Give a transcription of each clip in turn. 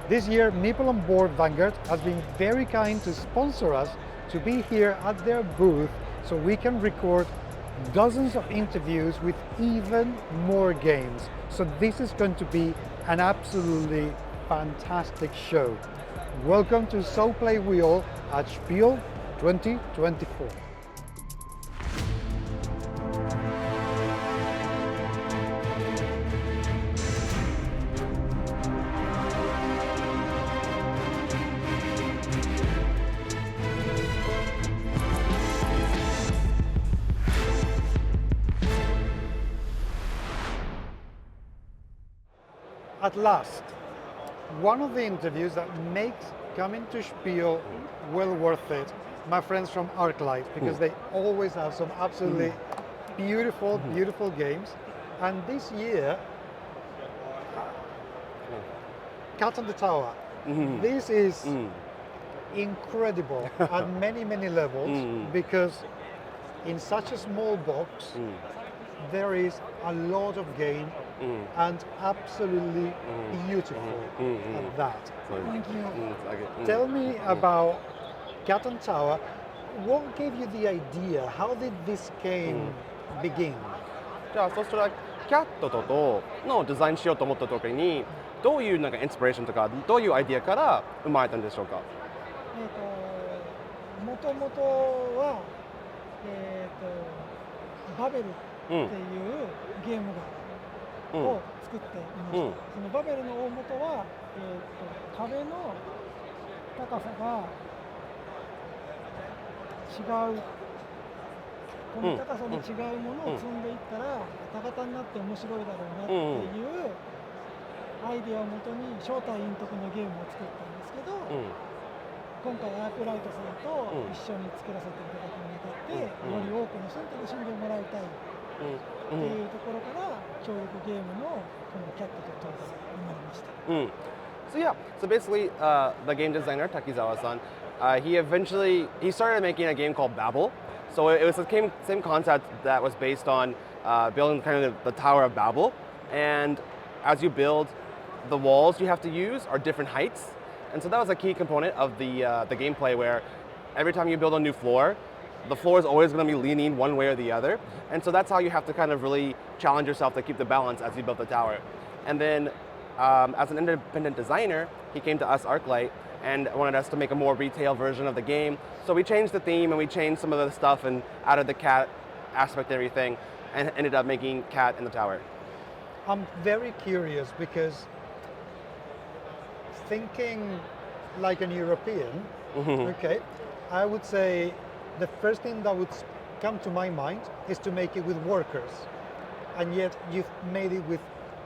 This year, Meeple on Board Vanguard has been very kind to sponsor us to be here at their booth so we can record dozens of interviews with even more games. So this is going to be an absolutely fantastic show. Welcome to So Play Wheel at Spiel 2024. At last, one of the interviews that makes coming to Spiel well worth it, my friends from ArcLight, because they always have some absolutely beautiful, beautiful games. And this year, Cat on the Tower. This is incredible at many, many levels because in such a small box, there is a lot of game and absolutely beautiful at that. Thank you. Tell me about Cat on Tower. What gave you the idea? How did this game begin? じゃあそしたらキャットとのデザインしようと思った時にどういうなんかインスピレーションとかどういうアイディアから生まれたんでしょうか。もともとはバベルっていうゲームを作っていました。そのバベルの大元は壁の高さが違う。この高さの違うものを積んでいったら高型になって面白いだろうなっていうアイデアをもとに正体隠匿のゲームを作ったんですけど、今回アークライトさんと一緒に作らせていただくにあたって、より多くの人に楽しんでもらいたいっていうところから協力ゲームのこのキャットとトータが生まれました。So basically, the game designer Takizawa-san, he started making a game called Babel. So it was the same concept that was based on building kind of the Tower of Babel. And as you build, the walls you have to use are different heights. And so that was a key component of the gameplay where every time you build a new floor, the floor is always going to be leaning one way or the other. And so that's how you have to kind of really challenge yourself to keep the balance as you build the tower. And then as an independent designer, he came to us, ArcLight, and wanted us to make a more retail version of the game. So we changed the theme and we changed some of the stuff and added the cat aspect and everything and ended up making Cat in the Tower. I'm very curious because thinking like an European, okay, I would say the first thing that would come to my mind is to make it with workers. And yet you've made it with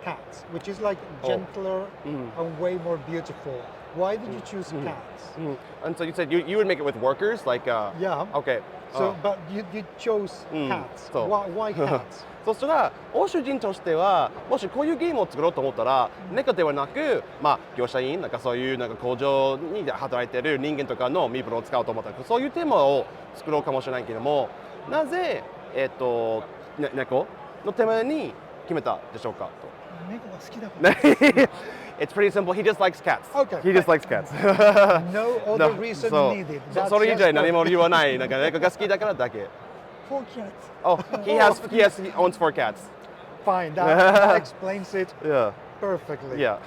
cats, which is like gentler and way more beautiful. Why did you choose cats? And so you said you would make it with workers? Like, yeah. Okay. So, but you chose cats. Why cats? そしたら欧州人としてはもしこういうゲームを作ろうと思ったら猫ではなく、業者員なんかそういうなんか工場に働いてる人間とかのミープルを使おうと思ったらそういうテーマを作ろうかもしれないけどもなぜ猫のテーマに決めたでしょうかと。猫が好きだから。It's pretty simple. He just likes cats. Okay. He just likes cats. No other reason needed. それ以外何も理由はない。なんか猫が好きだからだけ。4 cats. Oh, he owns 4 cats. Fine, that explains it Yeah. perfectly. Yeah.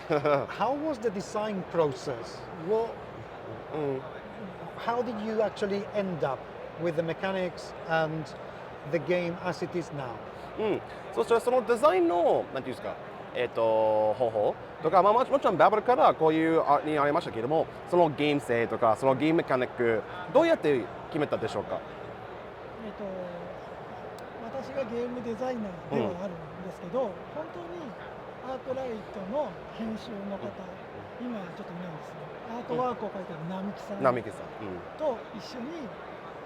How was the design process? How did you actually end up with the mechanics and the game as it is now? そしたらそのデザインのなんていうんですか、方法とか、もちろんバブルからこういうにありましたけれども、そのゲーム性とかそのゲームメカニックどうやって決めたでしょうか。私がゲームデザイナーではあるんですけど、本当にアークライトの編集の方、今ちょっと見ないんですよ。アートワークを描いてる並木さんと一緒に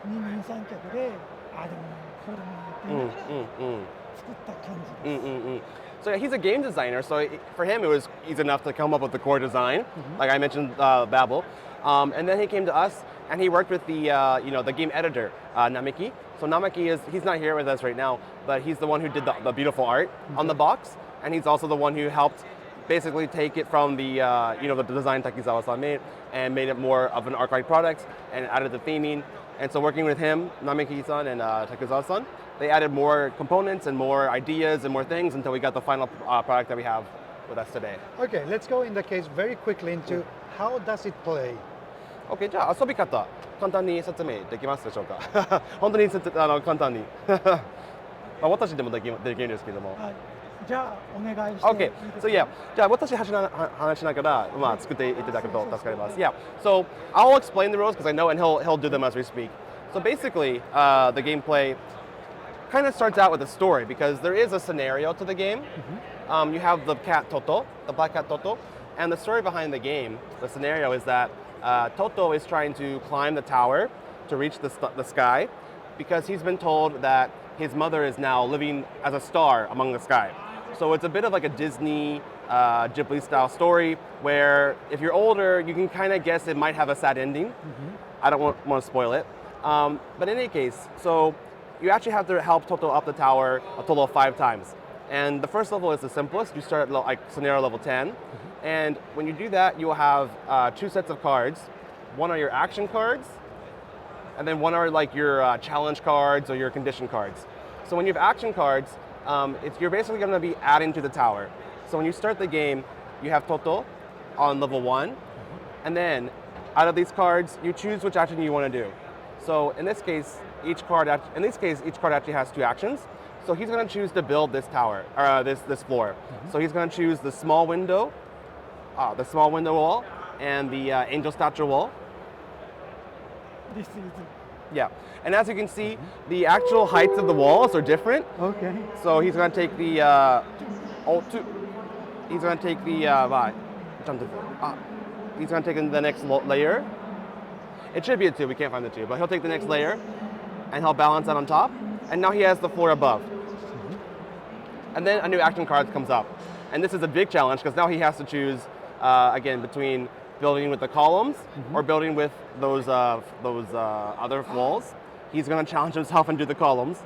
二人三脚でああでもないこうでもないって言いながら作った感じです。So yeah, he's a game designer, so for him it was easy enough to come up with the core design, like I mentioned, Babel. And then he came to us, and he worked with the the game editor, Namiki. So Namiki he's not here with us right now, but he's the one who did the beautiful art on the box, and he's also the one who helped basically take it from the the design Takizawa-san made and made it more of an ArcLight product and added the theming. And so working with him, Nameki-san and Takizawa-san, they added more components and more ideas and more things until we got the final product that we have with us today. Okay, let's go in that case very quickly into how does it play? OK、じゃあ遊び方、簡単に説明できますでしょうか本当に簡単に私でもできるんですけども。はい、じゃあお願いして。Okay, so yeah, じゃあ私話しながら、作っていただくと助かります。Yeah, so I'll explain the rules because I know and he'll do them as we speak. So basically, the gameplay kind of starts out with a story because there is a scenario to the game. You have the cat Toto, the black cat Toto, and the story behind the game, the scenario is that Toto is trying to climb the tower to reach the sky because he's been told that his mother is now living as a star among the sky. So it's a bit of like a Disney Ghibli style story where if you're older, you can kind of guess it might have a sad ending. I don't want to spoil it. But in any case, so you actually have to help Toto up the tower a total of 5 times. And the first level is the simplest. You start at like scenario level 10. And when you do that, you will have 2 sets of cards. One are your action cards, and then one are like your challenge cards or your condition cards. So when you have action cards, you're basically going to be adding to the tower. So when you start the game, you have Toto on level 1, and then out of these cards, you choose which action you want to do. So in this case, each card actually has 2 actions. So he's going to choose to build this tower, or this floor. So he's going to choose the small window wall, and the angel statue wall. This is Yeah, and as you can see, the actual heights of the walls are different. Okay. So he's going to take the he's going to take the next layer. It should be a 2. We can't find the 2, but he'll take the next layer, and he'll balance that on top. And now he has the floor above. And then a new action card comes up, and this is a big challenge because now he has to choose again between building with the columns or building with those other walls. He's going to challenge himself and do the columns.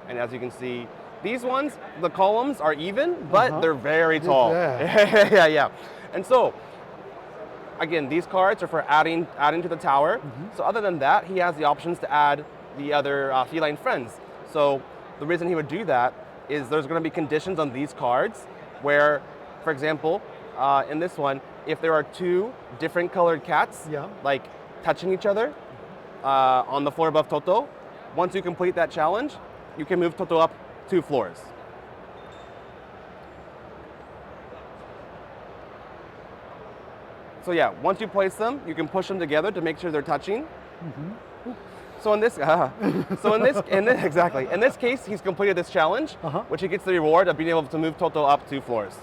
And as you can see, these ones, the columns are even, but they're very tall. Yeah. And so, again, these cards are for adding to the tower. So other than that, he has the options to add the other Feline Friends. So the reason he would do that is there's going to be conditions on these cards where, for example, in this one, if there are 2 different colored cats, like touching each other on the floor above Toto, once you complete that challenge, you can move Toto up 2 floors. So yeah, once you place them, you can push them together to make sure they're touching. So in this case, he's completed this challenge, which he gets the reward of being able to move Toto up 2 floors.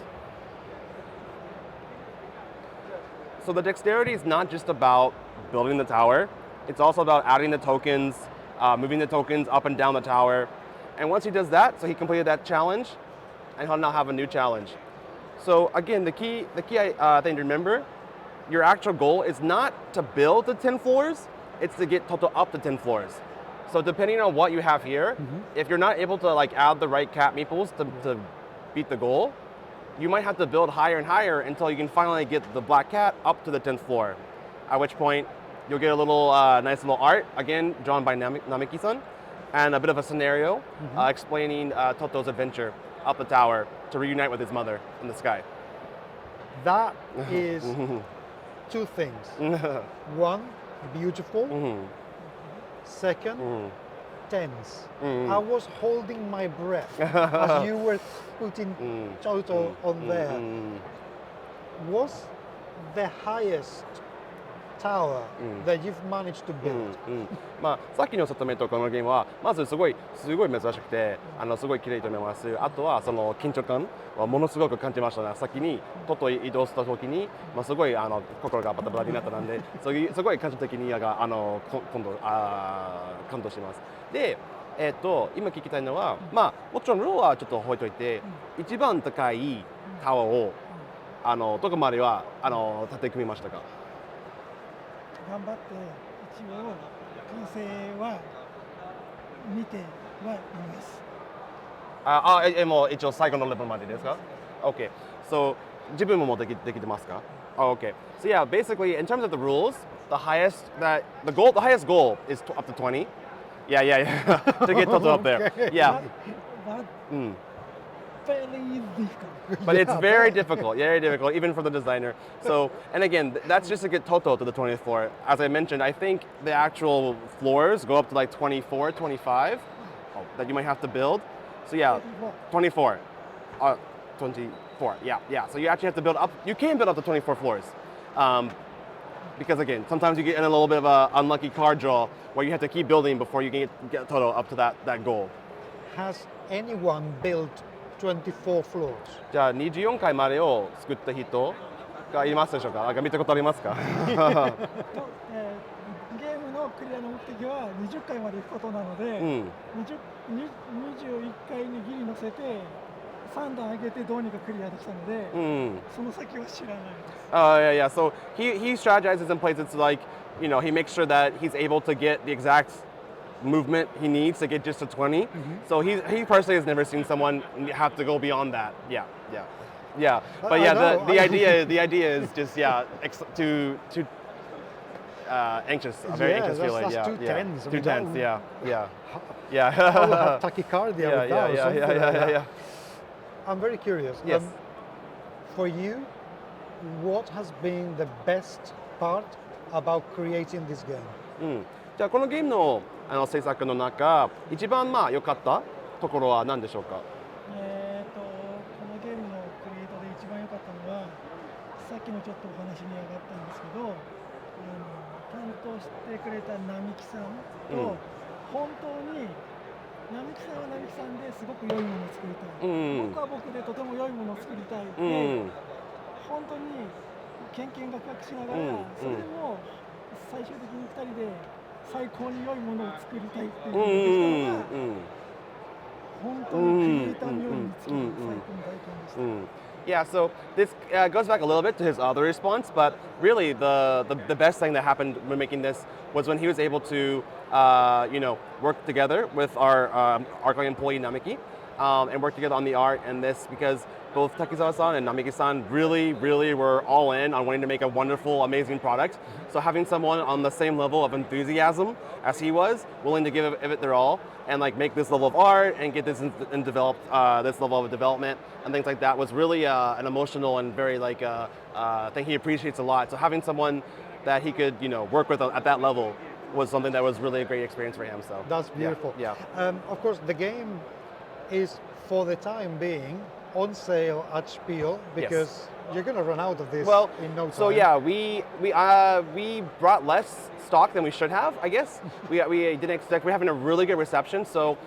So the dexterity is not just about building the tower; it's also about adding the tokens, moving the tokens up and down the tower. And once he does that, so he completed that challenge, and he'll now have a new challenge. So again, the key thing to remember, your actual goal is not to build the 10 floors, it's to get Toto up to 10 floors. So depending on what you have here, if you're not able to like add the right cat meeples to beat the goal, you might have to build higher and higher until you can finally get the black cat up to the 10th floor. At which point, you'll get a little nice little art, again, drawn by Nameki-san, and a bit of a scenario explaining Toto's adventure up the tower to reunite with his mother in the sky. That is 2 things. 1, beautiful. Second, tense. I was holding my breath as you were putting Toto on there. What's the highest tower that you've managed to build? さっきの説明とこのゲームはまずすごい珍しくてすごい綺麗と思います。あとはその緊張感はものすごく感じましたね。先にトト移動した時にすごい心がバタバタになったのですごい感情的に今度感動しています。で、今聞きたいのはもちろんルールはちょっと置いといて一番高いタワーをどこまでは立て組みましたか？頑張って一応完成は見てはいます。もう一応最後のレベルまでですか Okay. So, 自分もできてますか Oh, okay. So yeah, basically, in terms of the rules, the highest goal is up to 20. Yeah. To get Toto up there. Okay. Yeah. But Mm. very difficult. But it's Yeah, very difficult, even for the designer. So, and again, that's just to get Toto to the 20th floor. As I mentioned, I think the actual floors go up to like 24, 25 that you might have to build. So yeah, 24. 24, yeah. So you actually have to build up, you can build up to 24 floors. Because again, sometimes you get in a little bit of an unlucky card draw where you have to keep building before you can get Toto up to that goal. Has anyone built 24 floors? じゃあ24階までを作った人がいますでしょうか？なんか見たことありますか？と、ゲームのクリアの目的は20回まで行くことなので、うん。21回にギリ乗せて3段上げてどうにかクリアできたので、その先は知らないです。Yeah. So he strategizes and plays it so like, he makes sure that he's able to get the exact movement he needs to get just to 20. So he personally has never seen someone have to go beyond that. Yeah. But yeah, the idea is just too anxious, a very anxious feeling. That's too tense. Too tense. Yeah. I will have tachycardia with that or something like that. Yeah. I'm very curious. Yes. For you, what has been the best part about creating this game? じゃあこのゲームの制作の中、一番良かったところは何でしょうか？このゲームのクリエイトで一番良かったのは、さっきもちょっとお話に上がったんですけど、担当してくれた並木さんと、本当に並木さんは並木さんですごく良いものを作りたい、僕は僕でとても良いものを作りたいで、本当にけんけんがくがくしながら、それでも最終的に2人で最高に良いものを作りたいっていうのができたのが、本当にクリエイターのように作る最高の体験でした。Yeah, so this goes back a little bit to his other response, but really the best thing that happened when making this was when he was able to work together with our ArcLight employee Namiki and work together on the art and this because both Takizawa-san and Namiki-san really were all in on wanting to make a wonderful, amazing product. So having someone on the same level of enthusiasm as he was, willing to give it their all, and like make this level of art and get this and develop this level of development and things like that was really an emotional and very thing he appreciates a lot. So having someone that he could work with at that level was something that was really a great experience for him. So that's beautiful. Yeah. Of course, the game is for the time being on sale at Spiel because you're going to run out of this in no time. So yeah, we brought less stock than we should have, I guess. we didn't expect. We're having a really good reception, so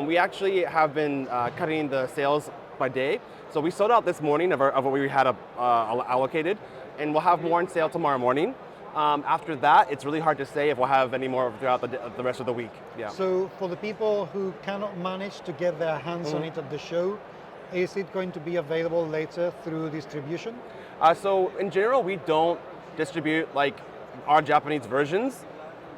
we actually have been cutting the sales by day. So we sold out this morning of what we had allocated, and we'll have more on sale tomorrow morning. After that, it's really hard to say if we'll have any more throughout the rest of the week. Yeah. So for the people who cannot manage to get their hands on it at the show, is it going to be available later through distribution? So in general, we don't distribute like our Japanese versions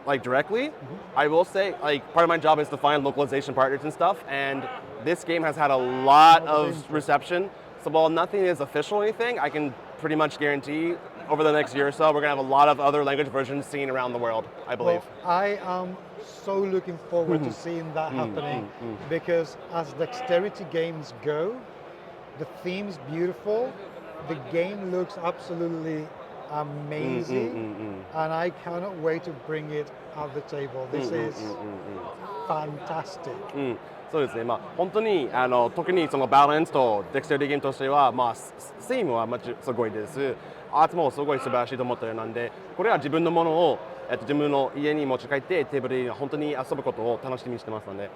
like directly. I will say part of my job is to find localization partners and stuff, and this game has had a lot of reception. So while nothing is official or anything, I can pretty much guarantee over the next year or so, we're going to have a lot of other language versions seen around the world, I believe. Well, I am so looking forward to seeing that happening because as dexterity games go, the theme's beautiful, the game looks absolutely amazing, and I cannot wait to bring it at the table. This is fantastic. そうですね、本当に特にそのバランスとデクステリティゲームとしては、スイムはすごいです。アーツもすごい素晴らしいと思ってるので、これは自分のものを自分の家に持ち帰ってテーブルに本当に遊ぶことを楽しみにしてますので、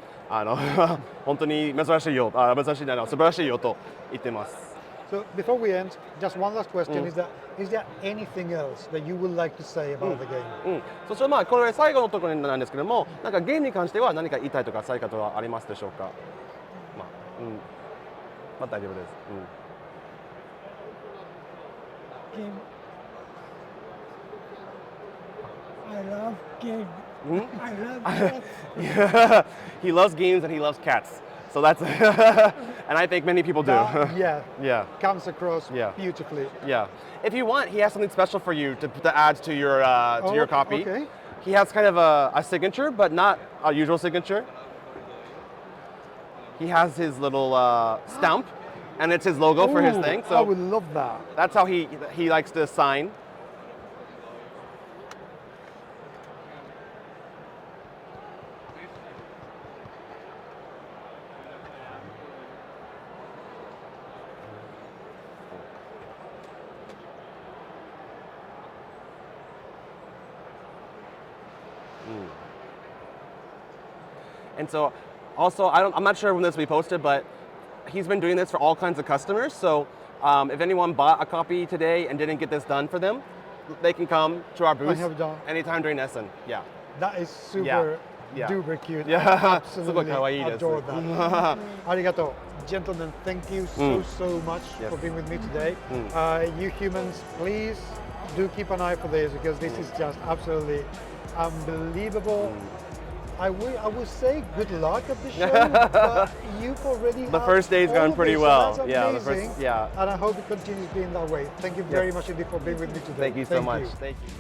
本当に珍しいよ、素晴らしいよと言ってます。So before we end, just one last question: is there anything else that you would like to say about the game? そしてこれ最後のところなんですけども、なんかゲームに関しては何か言いたいとか最後とはありますでしょうか？大丈夫です。Game. I love game. I love cats. Yeah. He loves games and he loves cats. So that's, and I think many people do. Yeah, Yeah. comes across Yeah. beautifully. Yeah. If you want, he has something special for you to add to your copy. Okay. He has kind of a signature, but not a usual signature. He has his little stamp, and it's his logo for his Ooh, thing. I So would love that. that's how he likes to sign. And so, also, I'm not sure when this will be posted, but he's been doing this for all kinds of customers. So, if anyone bought a copy today and didn't get this done for them, they can come to our booth have done. anytime during Essen. Yeah. That is super Yeah. duper cute. Yeah. Absolutely すごい可愛いです。 adore that. Arigato. Gentlemen, thank you so much Yes. for being with me today. You humans, please do keep an eye for this because this is just absolutely unbelievable. I would say good luck at the show, but you've already The had first day's all gone of pretty this, well. So that's Yeah, the amazing. first- yeah. And I hope it continues being that way. Thank you very much indeed for being with me today. Thank you so much. you. Thank you.